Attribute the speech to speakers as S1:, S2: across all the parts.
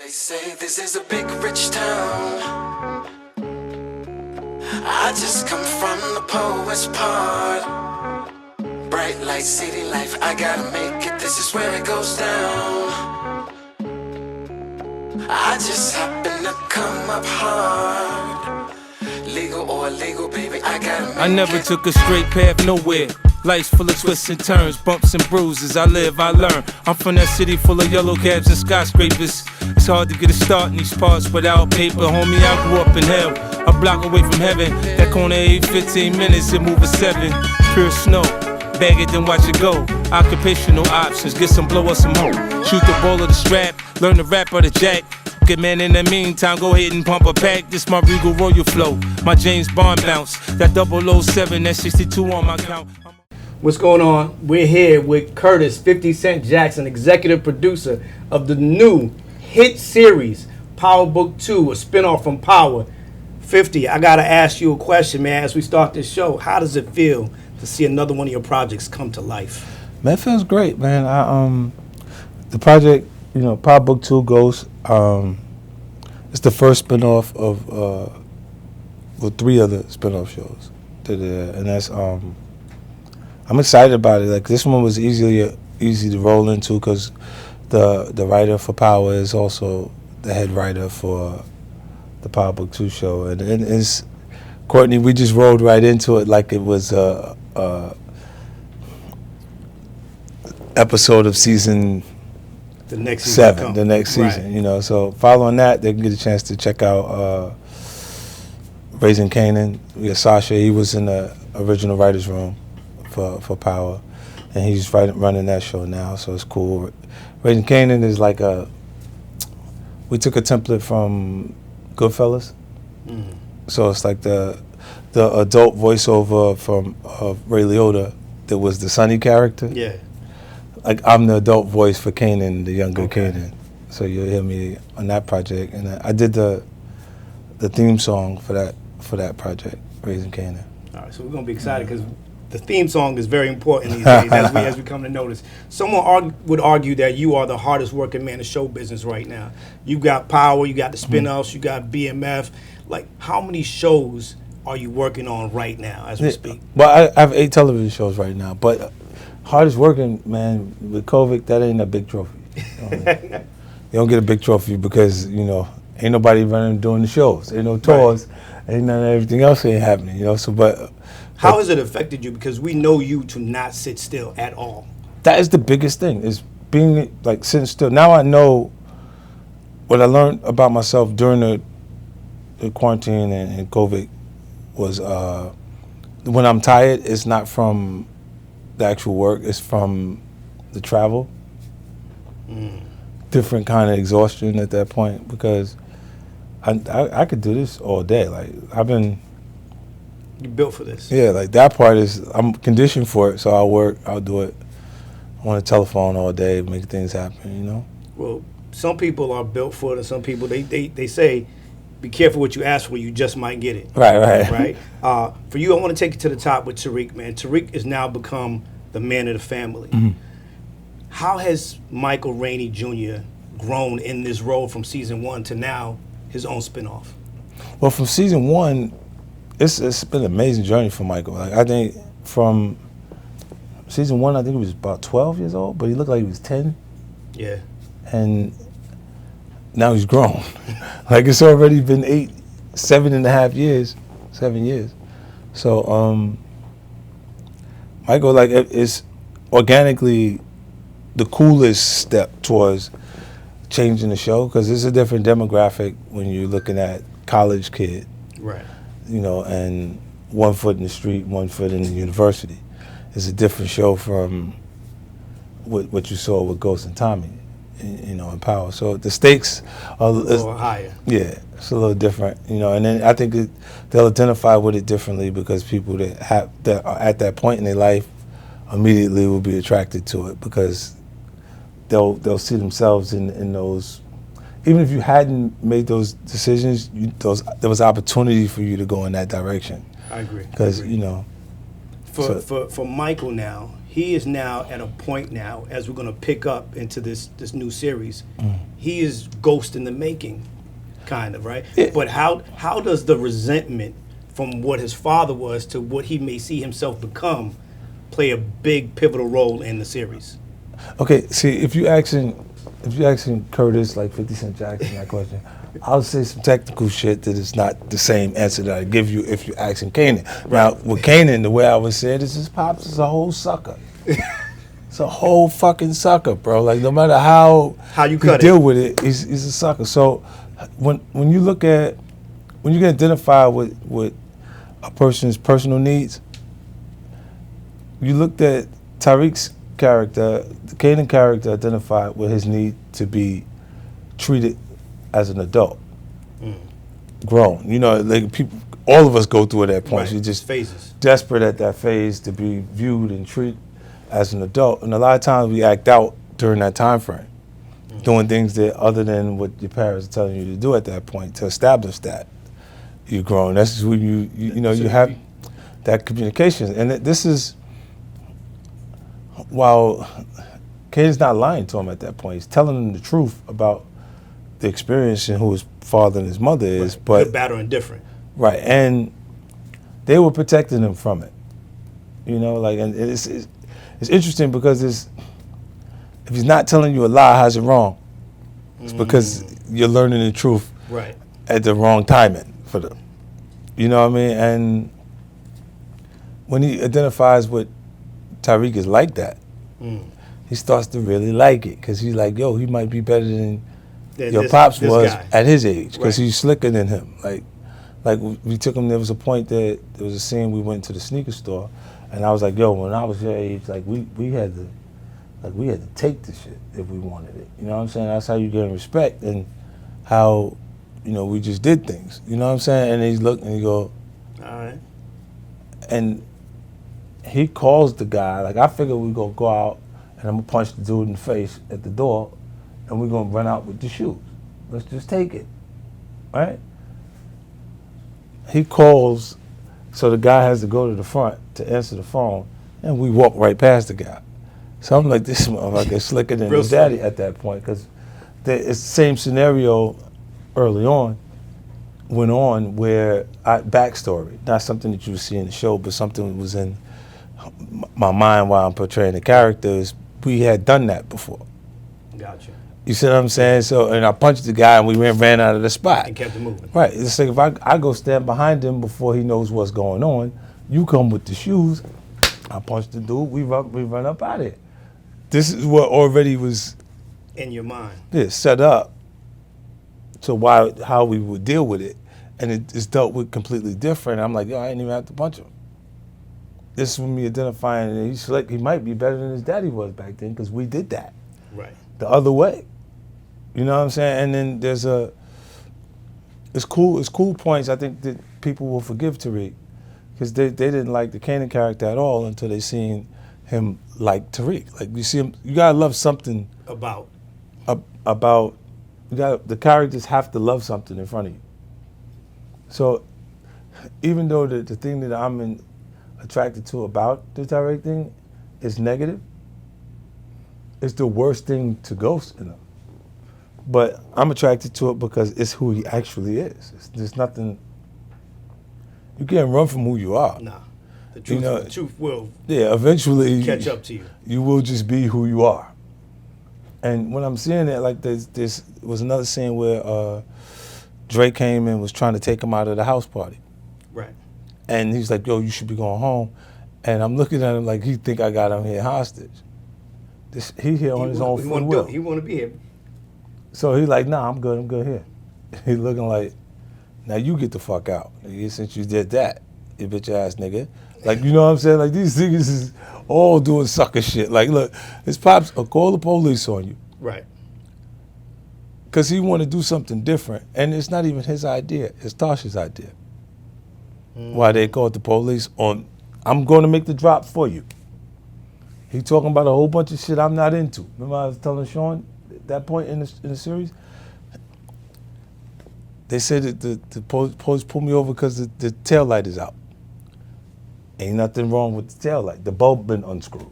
S1: They say this is a big rich town. I just come from the poet's part. Bright light, city life, I gotta make it, this is where it goes down. I just happen to come up hard. Legal or illegal, baby, I gotta make it.
S2: I never took a straight path nowhere. Life's full of twists and turns, bumps and bruises. I live, I learn. I'm from that city full of yellow cabs and skyscrapers. It's hard to get a start in these parts without paper. Homie, I grew up in hell, a block away from heaven. That corner 15 minutes, it move a 7. Pure snow, bag it then watch it go. Occupational options, get some blow or some hoe. Shoot the ball of the strap, learn the rap or the jack. Good man, in the meantime, go ahead and pump a pack. This my Regal Royal flow, my James Bond bounce. That 007, that 62 on my count.
S3: What's going on? We're here with Curtis 50 Cent Jackson, executive producer of the new hit series, Power Book 2, a spinoff from Power. 50, I gotta ask you a question, man, as we start this show. How does it feel to see another one of your projects come to life?
S4: Man, it feels great, man. The project, Power Book 2 Ghost, it's the first spinoff of 3 other spinoff shows. And that's I'm excited about it. Like, this one was easy to roll into because the writer for Power is also the head writer for the Power Book 2 show, and it's Courtney. We just rolled right into it like it was a episode of season
S3: The next
S4: 7, the next season.
S3: Right.
S4: So following that, they can get a chance to check out Raising Canaan. We got Tasha. He was in the original writers' room for Power, and he's running that show now, so it's cool. Raising Canaan is like we took a template from Goodfellas, so it's like the adult voiceover of Ray Liotta that was the Sonny character.
S3: Yeah.
S4: Like, I'm the adult voice for Kanan, the younger Kanan. So you'll hear me on that project, and I did the theme song for that project, Raising Kanan.
S3: All right, so we're gonna be excited because the theme song is very important these days, as we come to notice. Someone would argue that you are the hardest working man in show business right now. You got Power, you got the spinoffs, you got BMF. Like, how many shows are you working on right now as we speak?
S4: Well, I have 8 television shows right now, but hardest working, man, with COVID, that ain't a big trophy. You don't get a big trophy because, ain't nobody running doing the shows. Ain't no tours, ain't none of everything else ain't happening, so but
S3: how has it affected you? Because we know you to not sit still at all.
S4: That is the biggest thing, is being like sitting still. Now I know what I learned about myself during the quarantine and COVID was when I'm tired, it's not from the actual work, it's from the travel. Different kind of exhaustion at that point, because I could do this all day. Like,
S3: You built for this.
S4: Yeah, like that part is, I'm conditioned for it, so I'll work, I'll do it on the telephone all day, make things happen,
S3: Well, some people are built for it, and some people, they say, be careful what you ask for, you just might get it.
S4: Right.
S3: For you, I want to take you to the top with Tariq, man. Tariq has now become the man of the family. How has Michael Rainey Jr. grown in this role from season 1 to now his own spinoff?
S4: Well, from season 1, it's been an amazing journey for Michael. Like, I think from season 1, I think he was about 12 years old, but he looked like he was 10.
S3: Yeah.
S4: And now he's grown. Like, it's already been 7 years. So Michael, like, is organically the coolest step towards changing the show, because it's a different demographic when you're looking at college kid.
S3: Right.
S4: And 1 foot in the street, 1 foot in the university. It's a different show from what you saw with Ghost and Tommy, in Power. So the stakes are
S3: a little higher.
S4: Yeah, it's a little different, and then I think they'll identify with it differently, because people that are at that point in their life immediately will be attracted to it, because they'll see themselves in those. Even if you hadn't made those decisions, there was opportunity for you to go in that direction.
S3: I agree.
S4: Because,
S3: for Michael now, he is now at a point now, as we're going to pick up into this new series, he is Ghost in the making, kind of, right?
S4: Yeah.
S3: But how does the resentment from what his father was to what he may see himself become play a big pivotal role in the series?
S4: Okay, see, if you asking Curtis like 50 Cent Jackson that question, I'll say some technical shit that is not the same answer that I give you if you're asking Kanan. Now, with Kanan, the way I would say it is his pops is a whole sucker. It's a whole fucking sucker, bro. Like, no matter how
S3: you cut
S4: deal with it, he's a sucker. So when you can identify with a person's personal needs, you looked at Tariq's character, the Kanan character identified with his need to be treated as an adult, grown. You know, like people, all of us go through it at points.
S3: Right.
S4: You're just
S3: Phases.
S4: desperate at that phase to be viewed and treated as an adult. And a lot of times we act out during that time frame, doing things that other than what your parents are telling you to do at that point to establish that you're grown. That's when you have that communication. And this is, while Kane's not lying to him at that point, he's telling him the truth about the experience and who his father and his mother is.
S3: Right.
S4: But
S3: Good, bad, or indifferent.
S4: right, and they were protecting him from it. You know, like, and it's interesting because if he's not telling you a lie, how's it wrong? It's because you're learning the truth
S3: Right.
S4: at the wrong timing for them. You know what I mean? And when he identifies with Tariq is like that, he starts to really like it because he's like, yo, he might be better than your pops was
S3: guy.
S4: at his age because
S3: Right.
S4: he's slicker than him. Like we took him. There was a point that there was a scene we went to the sneaker store, and I was like, yo, when I was your age, like we had to take the shit if we wanted it. You know what I'm saying? That's how you gain respect and how, you know, we just did things. You know what I'm saying? And he's looking and he go,
S3: All right.
S4: and he calls the guy, like I figured we gonna go out and I'm gonna punch the dude in the face at the door and we're gonna run out with the shoes. Let's just take it, right? He calls, so the guy has to go to the front to answer the phone and we walk right past the guy. So I'm like, this motherfucker is slicker than
S3: Real
S4: his daddy at that point because it's the same scenario early on went on where backstory, not something that you would see in the show, but something that was in my mind while I'm portraying the characters. We had done that before.
S3: Gotcha.
S4: You see what I'm saying? So, and I punched the guy and we ran out of the spot.
S3: And kept it moving.
S4: Right. It's like if I go stand behind him before he knows what's going on, you come with the shoes, I punch the dude, we run up out of here. This is what already was
S3: In your mind.
S4: set up to how we would deal with it. And it's dealt with completely different. I'm like, yo, I didn't even have to punch him. This is me identifying that he's slick. He might be better than his daddy was back then because we did that
S3: Right.
S4: the other way. You know what I'm saying? And then it's cool points I think that people will forgive Tariq because they didn't like the Kanan character at all until they seen him like Tariq. Like you see him, you gotta love something
S3: About.
S4: the characters have to love something in front of you. So even though the thing that I'm attracted to about the Tariq thing is negative, it's the worst thing to Ghost in him. But I'm attracted to it because it's who he actually is. There's nothing, you can't run from who you are.
S3: Nah. The truth, the truth will
S4: Eventually
S3: catch up to you.
S4: You will just be who you are. And when I'm seeing that, like there was another scene where Drake came and was trying to take him out of the house party.
S3: Right.
S4: And he's like, yo, you should be going home. And I'm looking at him like he think I got him here hostage. He here on his own free will.
S3: He want to be here.
S4: So he's like, nah, I'm good here. He looking like, now you get the fuck out. Nigga, since you did that, you bitch ass nigga. Like, you know what I'm saying? Like, these niggas is all doing sucker shit. Like, look, his pops will call the police on you.
S3: Right.
S4: Because he want to do something different. And it's not even his idea. It's Tasha's idea. Why they called the police on, I'm going to make the drop for you. He talking about a whole bunch of shit I'm not into. Remember I was telling Sean at that point in the series? They said that the police pulled me over because the tail light is out. Ain't nothing wrong with the tail light. The bulb been unscrewed.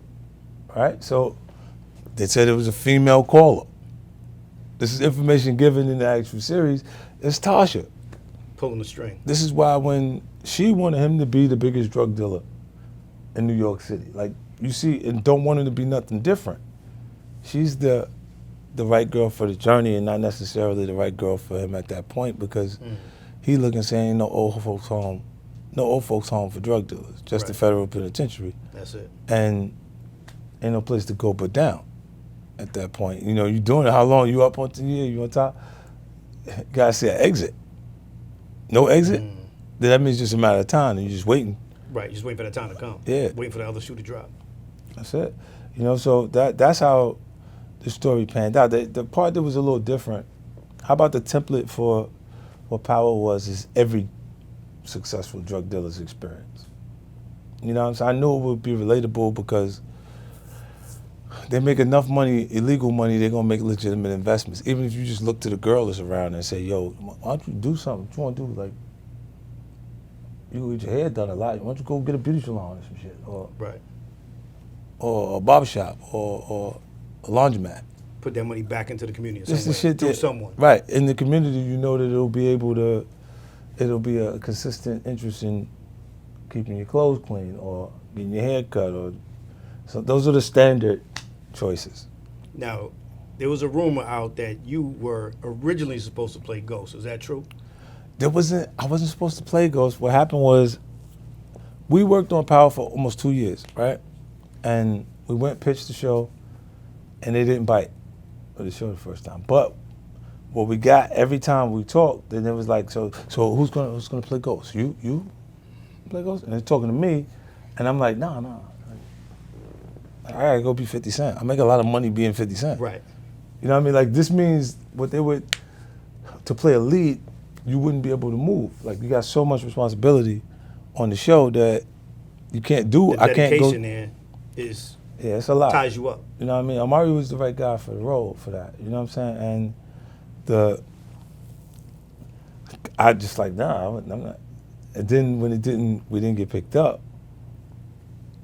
S4: right? So they said it was a female caller. This is information given in the actual series. It's Tasha.
S3: Pulling the string.
S4: This is why when she wanted him to be the biggest drug dealer in New York City, like you see, and don't want him to be nothing different. She's the right girl for the journey and not necessarily the right girl for him at that point, because he looking saying ain't no old folks home for drug dealers, just the federal penitentiary.
S3: That's it.
S4: And ain't no place to go but down at that point. You know, you doing it how long? You up on you on top? Gotta say an exit. No exit? Then that means just a matter of time and you're just waiting.
S3: Right, you're just waiting for that time to come.
S4: Yeah.
S3: Waiting for the other shoe to drop.
S4: That's it. You know, so that's how the story panned out. The part that was a little different, how about the template for what Power was is every successful drug dealer's experience. You know what I'm saying? I knew it would be relatable because they make enough money, illegal money, they're going to make legitimate investments. Even if you just look to the girl that's around and say, yo, why don't you do something? What you want to do? Like, you get your hair done a lot. Why don't you go get a beauty salon or some shit? Or a barbershop or a laundromat.
S3: Put that money back into the community.
S4: Just the shit
S3: through someone.
S4: Right. In the community, you know that it'll be a consistent interest in keeping your clothes clean or getting your hair cut. So those are the standard choices.
S3: Now, there was a rumor out that you were originally supposed to play Ghost. Is that true?
S4: I wasn't supposed to play Ghost. What happened was we worked on Power for almost 2 years, right? And we went pitched the show, and they didn't bite for the show the first time. But what we got every time we talked, then it was like, so who's gonna play Ghost? You play Ghost? And they're talking to me, and I'm like, no. I gotta go be 50 Cent. I make a lot of money being 50 Cent.
S3: Right.
S4: You know what I mean? Like, this means to play a lead, you wouldn't be able to move. Like, you got so much responsibility on the show that you can't do.
S3: The
S4: I can't go.
S3: dedication there is
S4: It's a lot.
S3: ties you up.
S4: You know what I mean? Amari was the right guy for the role for that. You know what I'm saying? And I just like, nah, I'm not. And then when we didn't get picked up.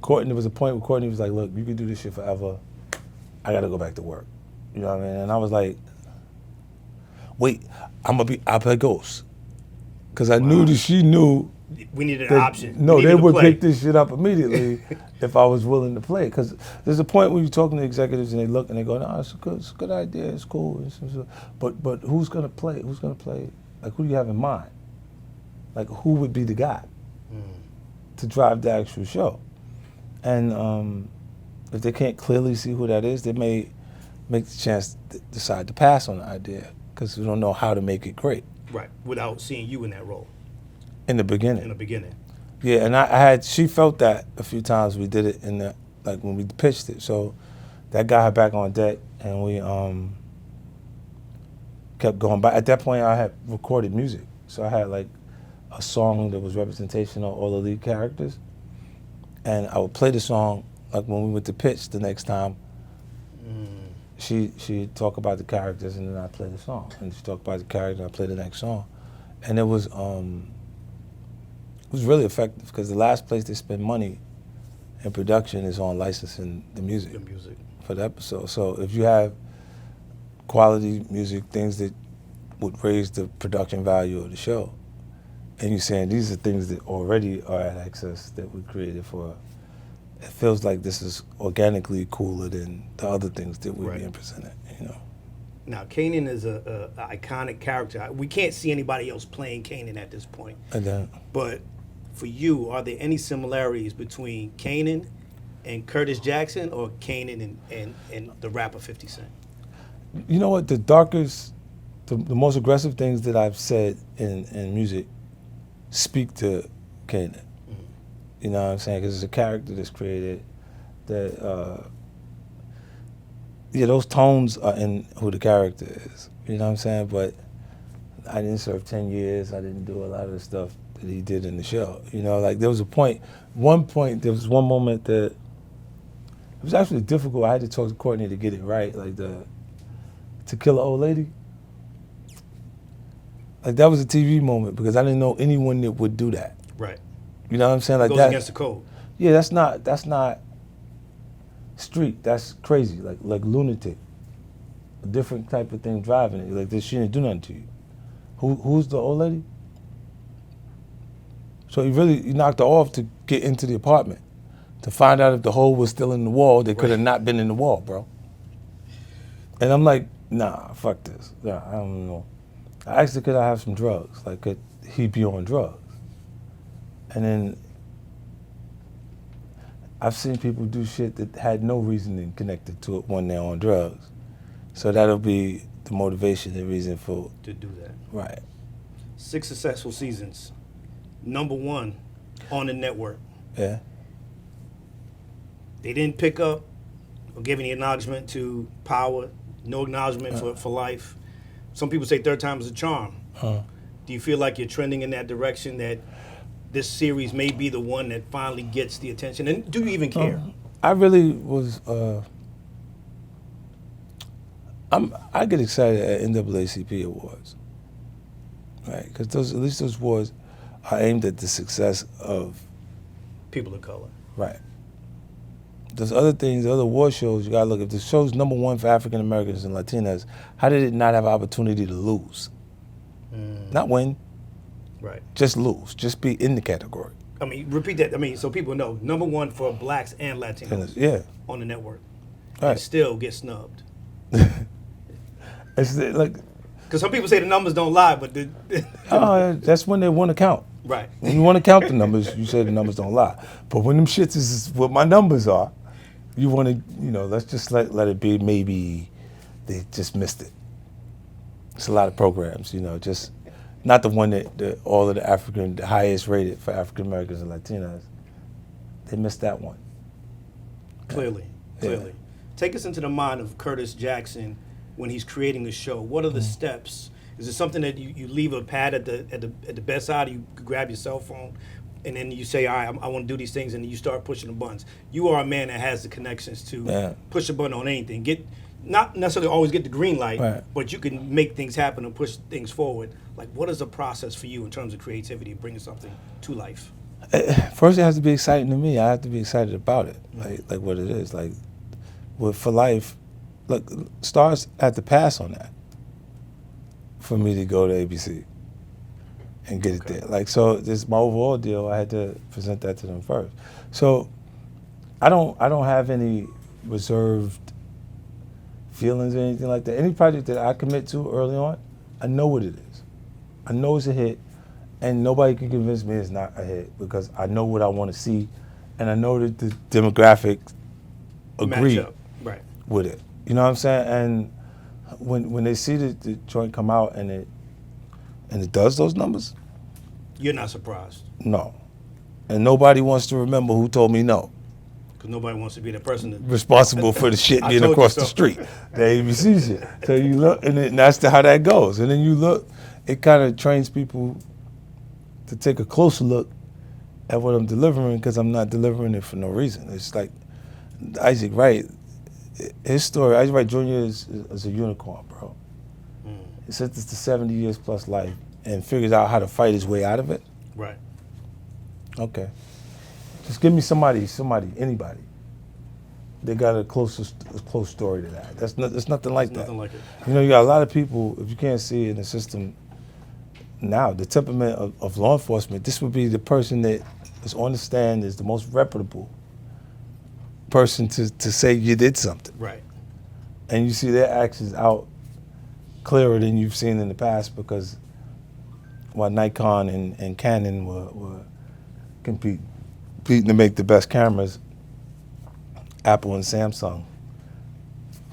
S4: There was a point where Courtney was like, look, you can do this shit forever. I gotta go back to work. You know what I mean? And I was like, wait, I'll play Ghost. Cause I knew that she knew
S3: we needed an option.
S4: No, they would pick this shit up immediately if I was willing to play. Because there's a point when you're talking to executives and they look and they go, no, it's a good idea, it's cool. But who's gonna play? Who's gonna play? Like, who do you have in mind? Like, who would be the guy to drive the actual show? And if they can't clearly see who that is, they may make the chance to decide to pass on the idea because we don't know how to make it great.
S3: Right, without seeing you in that role.
S4: In the beginning. Yeah, and she felt that a few times we did it when we pitched it. So that got her back on deck and we kept going back. At that point I had recorded music. So I had like a song that was representation of all the lead characters. And I would play the song like when we went to pitch the next time. She'd talk about the characters and then I'd play the song. And she'd talk about the character and I'd play the next song. And it was really effective because the last place they spend money in production is on licensing the music for the episode. So if you have quality music, things that would raise the production value of the show, and you're saying these are things that already are at access that we created for, it feels like this is organically cooler than the other things that we're being presented, you know.
S3: Now, Kanan is a iconic character. We can't see anybody else playing Kanan at this point. But for you, are there any similarities between Kanan and Curtis Jackson or Kanan and the rapper 50 Cent?
S4: You know what? The darkest, the most aggressive things that I've said in music speak to Kanan. You know what I'm saying? Because it's a character that's created that, those tones are in who the character is. You know what I'm saying? But I didn't serve 10 years. I didn't do a lot of the stuff that he did in the show. You know, like there was there was one moment that it was actually difficult. I had to talk to Courtney to get it right. Like To Kill an Old Lady. Like that was a TV moment because I didn't know anyone that would do that.
S3: Right.
S4: You know what I'm saying? Like
S3: goes
S4: that
S3: against the code.
S4: Yeah, that's not street. That's crazy, like lunatic. A different type of thing driving it. Like this, she didn't do nothing to you. Who's the old lady? So you knocked her off to get into the apartment, to find out if the hole was still in the wall. They could have not been in the wall, bro. And I'm like, nah, fuck this. Nah, I don't know. I asked her, could I have some drugs? Like, could he be on drugs? And then I've seen people do shit that had no reasoning connected to it when they're on drugs. So that'll be the motivation, the reason for
S3: To do that.
S4: right.
S3: 6 successful seasons. #1 on the network.
S4: Yeah.
S3: They didn't pick up or give any acknowledgement to Power. No acknowledgement for Life. Some people say third time is a charm. Do you feel like you're trending in that direction, that this series may be the one that finally gets the attention? And do you even care?
S4: I really was. I get excited at NAACP awards, right? Because at least those awards are aimed at the success of
S3: People of color.
S4: right. There's other things, other award shows. You gotta look. If the show's #1 for African Americans and Latinas, how did it not have an opportunity to lose? Not win,
S3: Right.
S4: just lose, just be in the category.
S3: I mean, repeat that. I mean, so people know. #1 for blacks and Latinos
S4: Yeah,
S3: on the network.
S4: right.
S3: And still get snubbed.
S4: It's like,
S3: Because some people say the numbers don't lie, but
S4: oh, that's when they want to count.
S3: right.
S4: When you want to count the numbers, you say the numbers don't lie. But when them shits is what my numbers are, you want to, let's just let it be. Maybe they just missed it. It's a lot of programs, just not the one that all of the highest rated for African Americans and Latinas. They missed that one.
S3: Clearly. Take us into the mind of Curtis Jackson when he's creating the show. What are the steps? Is it something that you leave a pad at the bedside? You grab your cell phone, and then you say, "All right, I want to do these things," and you start pushing the buttons. You are a man that has the connections to push a button on anything. Not necessarily always get the green light,
S4: right,
S3: but you can make things happen and push things forward. Like, what is the process for you in terms of creativity, bringing something to life?
S4: First, it has to be exciting to me. I have to be excited about it, like what it is. Like, for life, look, stars had to pass on that for me to go to ABC and get it there. Like, so this my overall deal. I had to present that to them first. So I don't have any reserved feelings or anything like that. Any project that I commit to early on, I know what it is. I know it's a hit, and nobody can convince me it's not a hit because I know what I want to see, and I know that the demographics agree
S3: right
S4: with it. You know what I'm saying? And when they see the joint come out and it does those numbers,
S3: you're not surprised.
S4: No, and nobody wants to remember who told me no.
S3: Because nobody wants to be the person that
S4: responsible for the shit being across the street, the ABC shit. So you look, and that's how that goes. And then you look, it kind of trains people to take a closer look at what I'm delivering because I'm not delivering it for no reason. It's like Isaac Wright, his story. Isaac Wright Jr. is a unicorn, bro. He sentenced to 70 years plus life and figures out how to fight his way out of it.
S3: Right.
S4: Okay. Just give me somebody, anybody. They got a close story to that. There's nothing like that.
S3: Nothing like it.
S4: You got a lot of people, if you can't see it in the system now, the temperament of law enforcement, this would be the person that is on the stand, is the most reputable person to say you did something.
S3: Right.
S4: And you see their actions out clearer than you've seen in the past because while Nikon and Canon were competing to make the best cameras, Apple and Samsung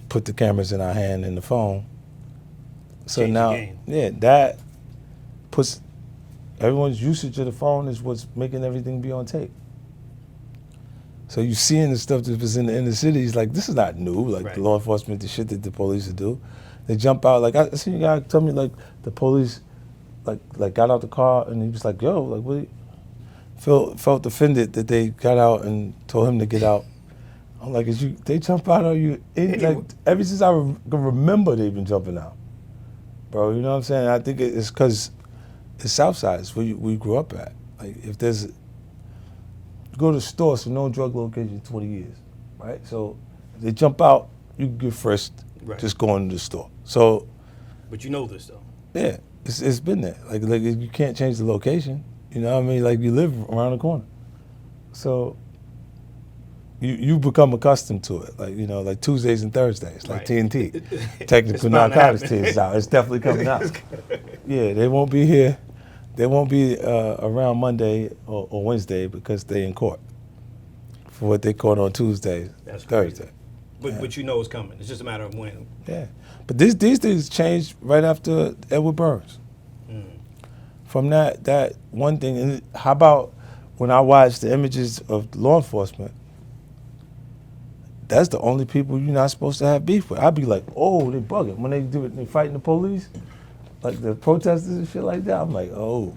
S4: put the cameras in our hand and the phone. So
S3: Change the
S4: now,
S3: game.
S4: that puts everyone's usage of the phone is what's making everything be on tape. So you seeing the stuff that was in the inner cities, like this is not new. Like the law enforcement, the shit that the police would do, they jump out. Like I seen a guy tell me, like the police, like got out the car and he was like, "Yo, like what?" Felt offended that they got out and told him to get out. I'm like, they jump out on you? Like, ever since I can remember, they've been jumping out, bro. You know what I'm saying? I think it's because it's Southside. It's where we grew up at. Like, if you go to the store, so no drug location 20 years, right? So They jump out, you can get first,
S3: Right.
S4: just going to the store. So,
S3: But you know this though.
S4: yeah, it's been there. Like you can't change the location. You know what I mean? Like you live around the corner. So you become accustomed to it. Like, you know, like Tuesdays and Thursdays, like
S3: Right.
S4: TNT. Technical
S3: It's bound to
S4: narcotics
S3: happen.
S4: teams out. It's definitely coming out. Yeah, they won't be here. They won't be around Monday or Wednesday because they in court for what they caught on Tuesday,
S3: That's crazy.
S4: Thursday.
S3: But you know it's coming. It's just a matter of when.
S4: Yeah, but these things changed right after Edward Burns. From that one thing, and how about when I watched the images of law enforcement? That's the only people you're not supposed to have beef with. I'd be like, oh, they bugging when they do it. They fighting the police, like the protesters and shit like that. I'm like, oh,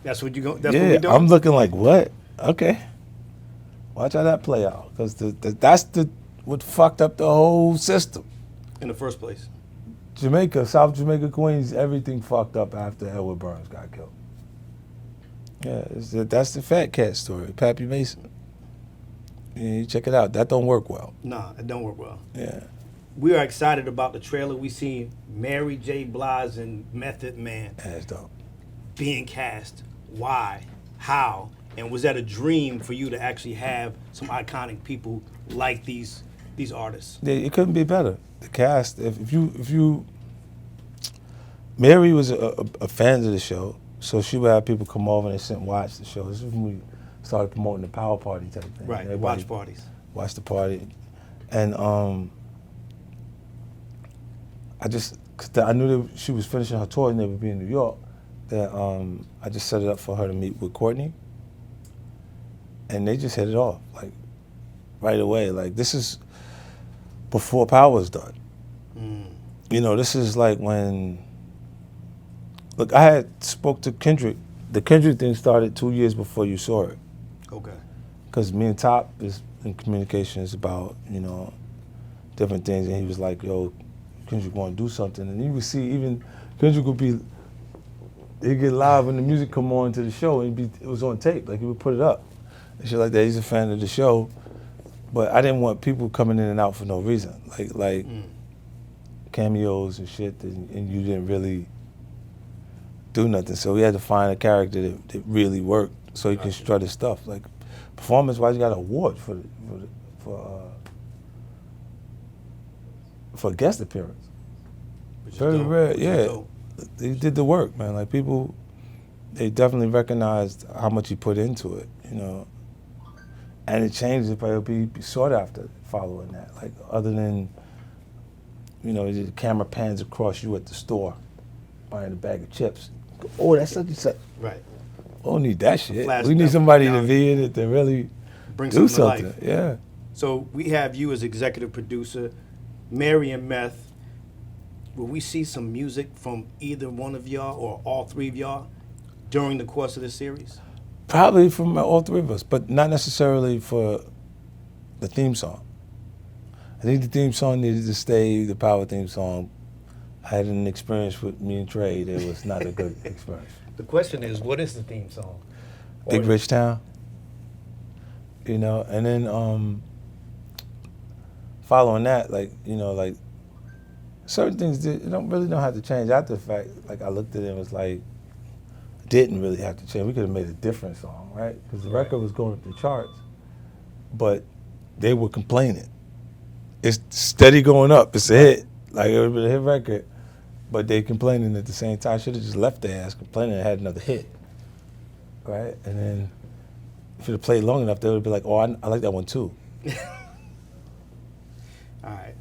S3: That's what you go. That's what
S4: yeah.
S3: we doing.
S4: I'm looking like, what? Okay, watch how that play out, because that's what fucked up the whole system.
S3: in the first place.
S4: Jamaica, South Jamaica, Queens, everything fucked up after Edward Burns got killed. Yeah, that's the Fat Cat story, Pappy Mason. Yeah, you check it out. That don't work well.
S3: Nah, it don't work well.
S4: Yeah.
S3: We are excited about the trailer. We see Mary J. Blige and Method Man
S4: That's dope.
S3: being cast. Why? How? And was that a dream for you to actually have some iconic people like these artists?
S4: Yeah, it couldn't be better. The cast, if you, Mary was a fan of the show, so she would have people come over and they sit and watch the show. This is when we started promoting the power party type thing.
S3: Right, the
S4: Everybody
S3: watch parties.
S4: watch the party, and I knew that she was finishing her tour and they would be in New York. That I just set it up for her to meet with Courtney, and they just hit it off like right away. Like, this is before Power was done. You know, this is like when. Look, I had spoke to Kendrick. The Kendrick thing started 2 years before you saw it.
S3: Okay.
S4: Because me and Top is in communications about, you know, different things, and he was like, yo, Kendrick want to do something. And you would see even Kendrick would be, he'd get live when the music come on to the show, and it was on tape, like he would put it up. And shit like that. He's a fan of the show, but I didn't want people coming in and out for no reason. Like cameos and shit, and you didn't really do nothing. So we had to find a character that really worked so he can strut his stuff. Like, performance-wise, you got an award for a guest appearance.
S3: Which is
S4: Very
S3: dope,
S4: rare,
S3: which is
S4: yeah.
S3: dope.
S4: He did the work, man. Like, people, they definitely recognized how much he put into it, you know. And it changed if I would be sought after following that. Like, other than, you know, the camera pans across you at the store buying a bag of chips. Oh, that's such and such.
S3: Right.
S4: We don't need that shit.
S3: flash
S4: We need
S3: down-
S4: somebody
S3: down.
S4: to be in it to really
S3: Bring
S4: do
S3: something to
S4: something.
S3: life.
S4: Yeah.
S3: So we have you as executive producer, Mary and Meth. Will we see some music from either one of y'all or all three of y'all during the course of this series?
S4: Probably from all three of us, but not necessarily for the theme song. I think the theme song needed to stay the Power theme song. I had an experience with me and Trey that was not a good experience.
S3: The question is, what is the theme song?
S4: Big Rich Town. You know, and then following that, like, you know, like certain things don't have to change after the fact. Like, I looked at it and was like, didn't really have to change. We could have made a different song, right? Because the record was going up the charts, but they were complaining. It's steady going up. It's a hit. Like, it would have been a hit record, but they complaining at the same time. Should have just left their ass complaining and had another hit, right? And then if it had played long enough, they would be like, oh, I like that one too.
S3: All right.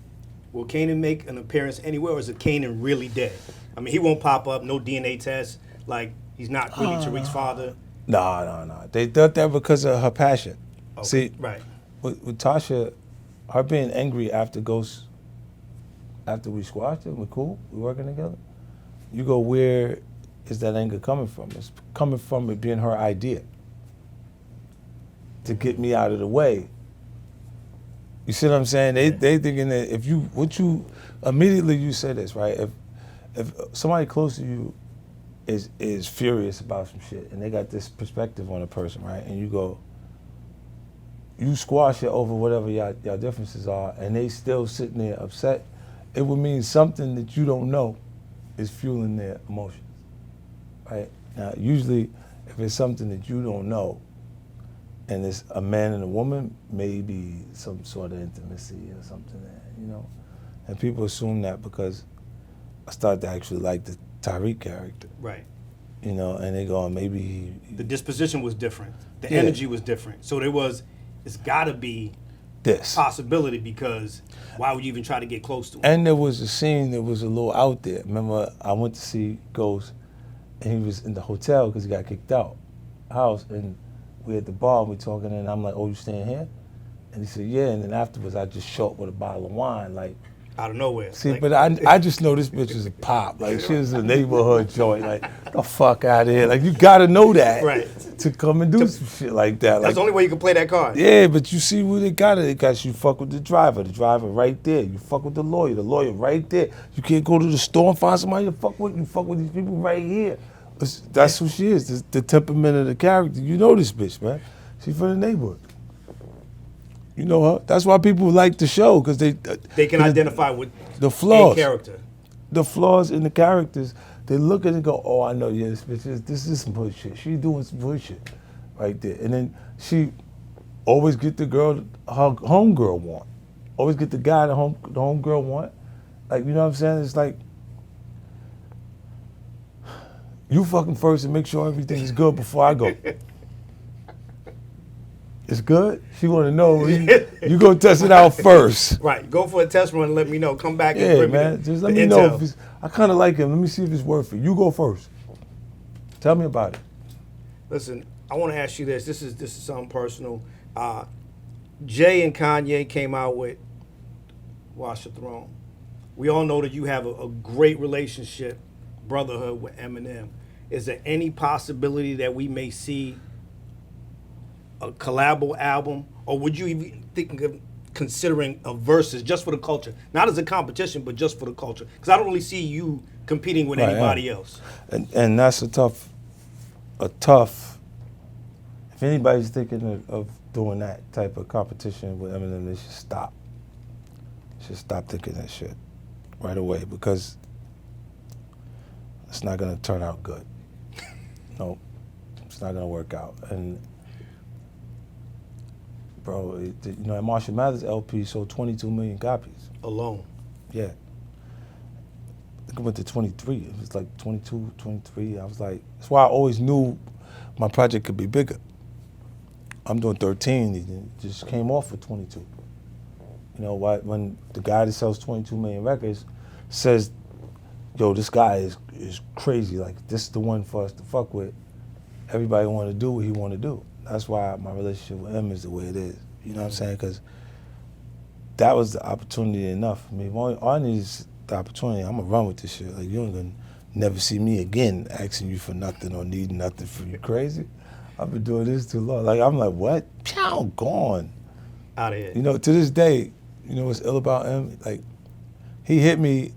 S3: Will Kanan make an appearance anywhere, or is it Kanan really dead? I mean, he won't pop up, no DNA test, like he's not really Tariq's father.
S4: No. They did that because of her passion.
S3: Okay,
S4: See,
S3: right.
S4: with Tasha, her being angry after we squashed it, we're cool, we're working together. You go, where is that anger coming from? It's coming from it being her idea to get me out of the way. You see what I'm saying? They thinking that immediately you say this, right? If somebody close to you is furious about some shit and they got this perspective on a person, right? And you go, you squash it over whatever y'all differences are, and they still sitting there upset, it would mean something that you don't know is fueling their emotions, right? Now, usually, if it's something that you don't know, and it's a man and a woman, maybe some sort of intimacy or something, you know? And people assume that because I started to actually like the Tyreek character.
S3: Right.
S4: You know, and they go, maybe
S3: the disposition was different. The
S4: Yeah.
S3: energy was different. So it's got to be
S4: this.
S3: possibility, because why would you even try to get close to him?
S4: And there was a scene that was a little out there. Remember, I went to see Ghost, and he was in the hotel because he got kicked out house, and we at the bar, and we talking, and I'm like, oh, you staying here? And he said, yeah, and then afterwards, I just show up with a bottle of wine, like,
S3: Out of nowhere.
S4: see,
S3: Like,
S4: but I just know this bitch was a pop. Like, she was a neighborhood joint. Like, the fuck out of here. Like, you gotta know that
S3: Right.
S4: to come and do some shit like that.
S3: that's
S4: Like,
S3: the only way you can play that card.
S4: yeah, but you see where they got it. They got you fuck with the driver right there. You fuck with the lawyer right there. You can't go to the store and find somebody to fuck with. You fuck with these people right here. That's who she is. The temperament of the character. You know this bitch, man. She from the neighborhood. You know her. That's why people like the show, because they
S3: Can identify with
S4: the flaws.
S3: a character.
S4: The flaws in the characters. They look at it and go, oh, I know, yeah, this bitch this is some bullshit. She doing some bullshit right there. And then she always get the girl her homegirl want. Always get the guy the homegirl want. Like, you know what I'm saying? It's like, you fucking first and make sure everything is good before I go. It's good? She want to know. You go test it out first.
S3: Right. Go for a test run and let me know. Come back and
S4: Yeah,
S3: bring
S4: man.
S3: me
S4: Just
S3: the
S4: let me know
S3: intel.
S4: if it's, I kind of like him. Let me see if it's worth it. You go first. Tell me about it.
S3: Listen, I want to ask you this. This is something personal. Jay and Kanye came out with Watch the Throne. We all know that you have a great relationship, brotherhood with Eminem. Is there any possibility that we may see a collabo album, or would you even think of considering a versus just for the culture, not as a competition, but just for the culture? Because I don't really see you competing with
S4: Right,
S3: anybody
S4: yeah.
S3: else.
S4: And that's a tough. If anybody's thinking of doing that type of competition with Eminem, they should stop. Should stop thinking that shit right away, because it's not gonna turn out good. No, it's not gonna work out. And bro, you know, at Marshall Mathers LP sold 22 million copies.
S3: Alone.
S4: Yeah. I think it went to 23. It was like 22, 23. I was like, that's why I always knew my project could be bigger. I'm doing 13. It just came off with 22. You know, when the guy that sells 22 million records says, yo, this guy is crazy. Like, this is the one for us to fuck with. Everybody want to do what he want to do. That's why my relationship with him is the way it is. You know what I'm saying? Because that was the opportunity enough. I mean, all I need is the opportunity. I'm going to run with this shit. Like, you ain't going to never see me again asking you for nothing or needing nothing from you. Crazy? I've been doing this too long. Like, I'm like, what? Pow, gone.
S3: Out of here.
S4: You know, to this day, you know what's ill about him? Like, he hit me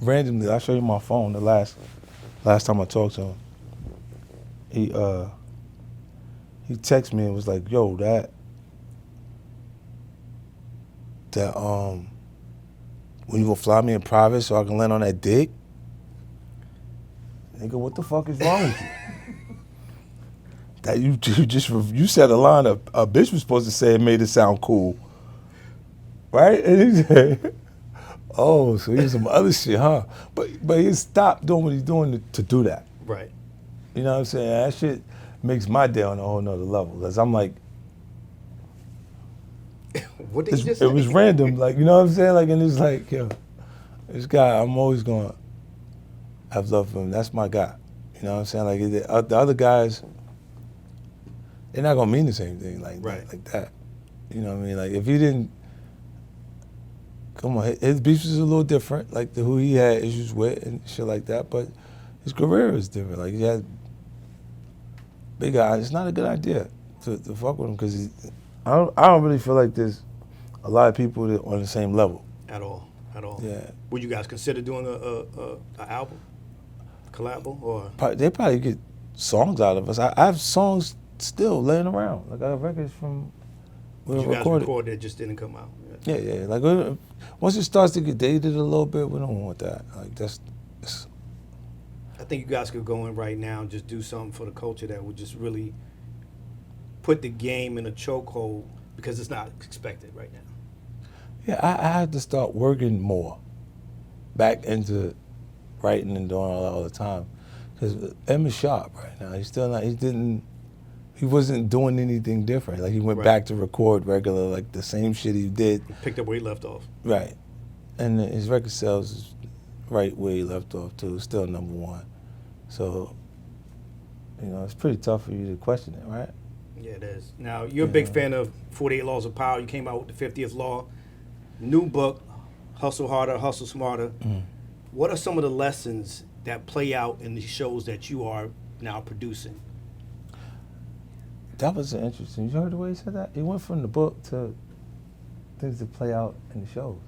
S4: randomly. I'll show you my phone the last time I talked to him. He texted me and was like, yo, that when you gonna fly me in private so I can land on that dick? Nigga, what the fuck is wrong with you? That you said a line a bitch was supposed to say and made it sound cool. Right? And he said, oh, so here's some other shit, huh? But he stopped doing what he's doing to do that.
S3: Right.
S4: You know what I'm saying? That shit makes my day on a whole nother level. Because I'm like,
S3: What did you just say?
S4: it was random. Like, you know what I'm saying? Like, and it's like, yo, this guy, I'm always going to have love for him. That's my guy. You know what I'm saying? Like, the other guys, they're not going to mean the same thing like that. You know what I mean? Like, if he didn't, come on, his beef is a little different, like who he had issues with and shit like that, but his career is different. Like, he had big eyes. It's not a good idea to fuck with him, because I don't really feel like there's a lot of people that are on the same level.
S3: At all.
S4: Yeah.
S3: Would you guys consider doing a album? Collabo? Or
S4: They probably get songs out of us. I have songs still laying around. Like, I have records from We
S3: You
S4: don't
S3: guys
S4: record it.
S3: recorded it, just didn't come out.
S4: Yeah. Like once it starts to get dated a little bit, we don't want that. Like that's
S3: I think you guys could go in right now and just do something for the culture that would just really put the game in a chokehold because it's not expected right now.
S4: yeah. I had to start working more back into writing and doing all the time because M is sharp right now. He's still not. He wasn't doing anything different. Like he went
S3: Right.
S4: back to record regular, like the same shit he did.
S3: He picked up where he left off.
S4: Right. And his record sales is right where he left off too. Still number one. So, it's pretty tough for you to question it, right?
S3: Yeah, it is. Now, you're a big fan of 48 Laws of Power. You came out with the 50th Law. New book, Hustle Harder, Hustle Smarter. What are some of the lessons that play out in the shows that you are now producing?
S4: That was interesting. You heard the way he said that? He went from the book to things that play out in the shows.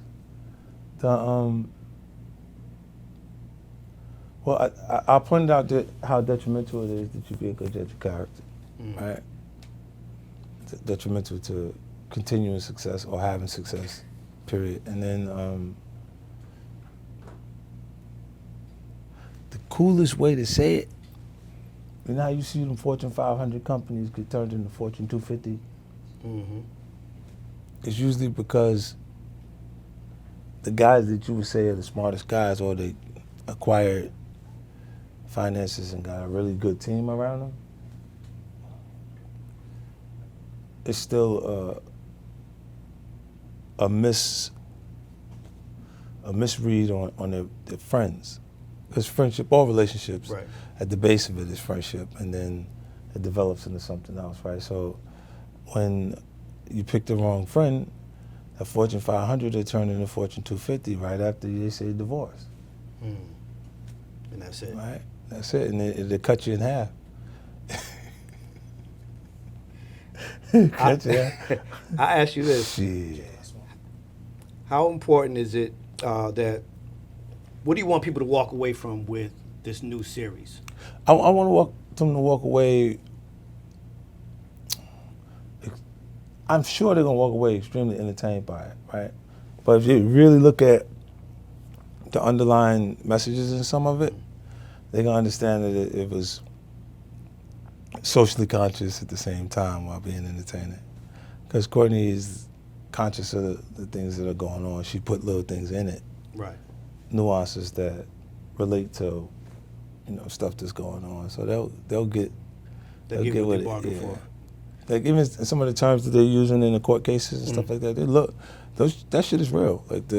S4: Well, I pointed out how detrimental it is that you be a good judge of character, right? It's detrimental to continuing success or having success, period. And then the coolest way to say it, you know how you see them Fortune 500 companies get turned into Fortune 250?
S3: Mm-hmm.
S4: It's usually because the guys that you would say are the smartest guys, or they acquired finances and got a really good team around them, it's still a misread on their friends. Because friendship, all relationships,
S3: Right.
S4: at the base of it is friendship, and then it develops into something else, right? So when you pick the wrong friend, a Fortune 500 will turn into Fortune 250 right after they say divorce.
S3: And that's it.
S4: Right? That's it, and it'll cut you in half. Cut you in half.
S3: I ask you this.
S4: Shit.
S3: How important is it what do you want people to walk away from with this new series?
S4: I want them to walk away. I'm sure they're gonna walk away extremely entertained by it, right? But if you really look at the underlying messages in some of it, they're gonna understand that it was socially conscious at the same time while being entertaining. Because Courtney is conscious of the things that are going on. She put little things in it,
S3: Right.
S4: nuances that relate to, stuff that's going on. So they'll get
S3: They give you what they bargained for.
S4: Like even some of the terms that they're using in the court cases and stuff like that, that shit is real. Like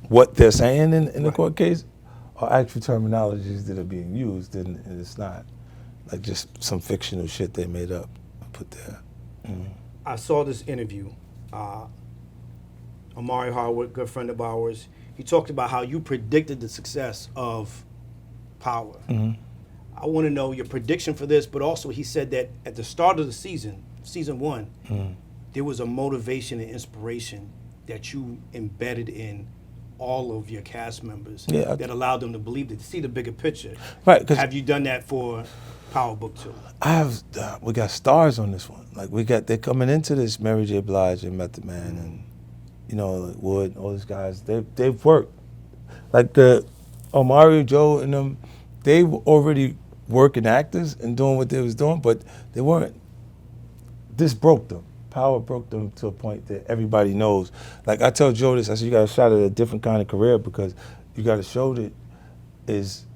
S4: what they're saying in the court case are actual terminologies that are being used, and it's not like just some fictional shit they made up and put there.
S3: I saw this interview. Amari Harwood, good friend of ours, he talked about how you predicted the success of Power. I want to know your prediction for this, but also he said that at the start of the season 1, there was a motivation and inspiration that you embedded in all of your cast members that allowed them to believe that, to see the bigger picture.
S4: Right.
S3: Have you done that for Power Book 2?
S4: We got stars on this one. Like they're coming into this, Mary J. Blige and Method Man and like Wood, all these guys. They've worked. Like the Omari, Joe, and them, they were already working actors and doing what they was doing, but they weren't. This broke them. Power broke them to a point that everybody knows. Like I tell Joe this, I said you got a shot at a different kind of career because you got a show that is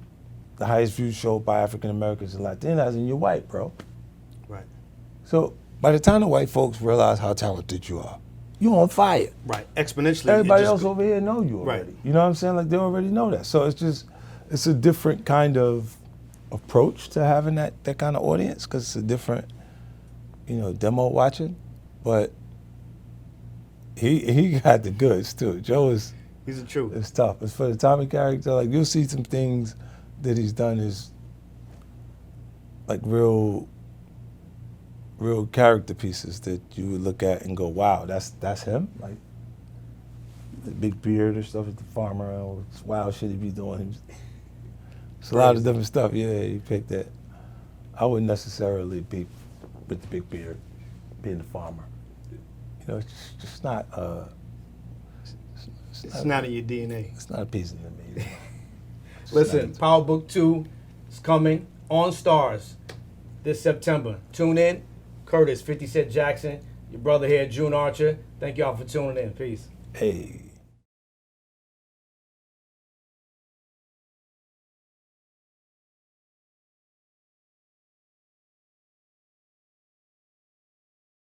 S4: the highest viewed show by African Americans and Latinas, and you're white, bro.
S3: Right.
S4: So by the time the white folks realize how talented you are, you on fire.
S3: Right. Exponentially.
S4: Everybody else over here know you already.
S3: Right.
S4: You know what I'm saying? Like they already know that. So it's a different kind of approach to having that kind of audience because it's a different, demo watching. But he got the goods too. Joe is.
S3: He's the truth.
S4: It's tough. It's for the Tommy character. Like you'll see some things that he's done is like real character pieces that you would look at and go, wow, that's him. Like the big beard or stuff at the farmer and all this wild shit he be doing. It's a lot of different stuff. Yeah, he picked that. I wouldn't necessarily be with the big beard being the farmer. You know, it's just not.
S3: It's not in your DNA.
S4: It's not appeasing to me.
S3: Listen, Power Book 2 is coming on Stars this September. Tune in. Curtis, 50 Cent Jackson, your brother here, June Archer. Thank y'all for tuning in. Peace.
S4: Hey.